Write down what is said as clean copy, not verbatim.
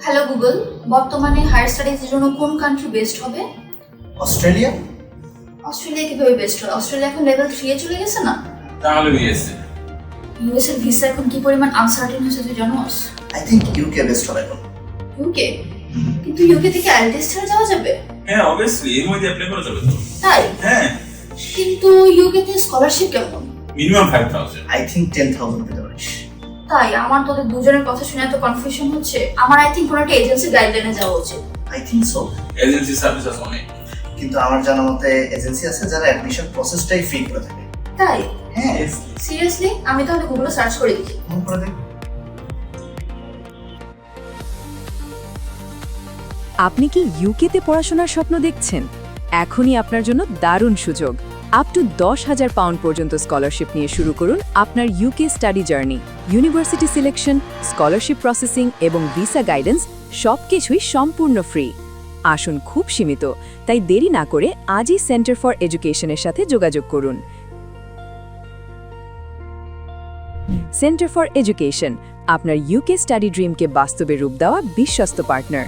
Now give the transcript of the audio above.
Hello Google, বর্তমানে higher স্টাডিজের জন্য কোন কান্ট্রি বেস্ট হবে? অস্ট্রেলিয়া। অস্ট্রেলিয়া কিভাবে বেস্ট হয়? অস্ট্রেলিয়া এখন লেভেল 3 এ চলে গেছে না? তাহলে ইউএসএ। ইউএস এর ভিসা এখন কি পরিমাণ আনসার্টেন হচ্ছে তুই জানোস? আই থিংক ইউকে বেস্ট হবে এখন। ইউকে? কিন্তু ইউকে থেকে আইএলটিএস ছাড়া যাওয়া যাবে? হ্যাঁ অবভিয়াসলি এর মধ্যে অ্যাপ্লাই করা যাবে তো। তাই? হ্যাঁ কিন্তু ইউকে তে স্কলারশিপ কেমন? মিনিমাম 5000। আই থিংক 10,000 পেতে পারিস। তাই আমার তোদের দুজনের কথা শুনে এত কনফিউশন হচ্ছে। আমার আই থিংক কোনো একটা এজেন্সি গাইডলাইনে যাওয়া উচিত। I think so. Agency service আছে অনেক। কিন্তু আমার জানা মতে এজেন্সি আছে যারা অ্যাডমিশন প্রসেসটাই ফ্রি করে থাকে। তাই? হ্যাঁ, সিরিয়াসলি? আমি তাহলে গুগলে সার্চ করে দেখি। মনে করে দেখ। আপনি কি ইউকেতে পড়াশোনার স্বপ্ন দেখছেন? এখনই আপনার জন্য দারুণ সুযোগ। আপ টু 10,000 পাউন্ড পর্যন্ত স্কলারশিপ নিয়ে শুরু করুন আপনার UK study journey. University selection, scholarship processing এবং ভিসা গাইডেন্স সবকিছুই সম্পূর্ণ ফ্রি। আসন খুব সীমিত, তাই দেরি না করে আজই সেন্টার ফর এডুকেশনের সাথে যোগাযোগ করুন। সেন্টার ফর এডুকেশন, আপনার ইউকে স্টাডি ড্রিমকে বাস্তবে রূপ দেওয়া বিশ্বস্ত পার্টনার।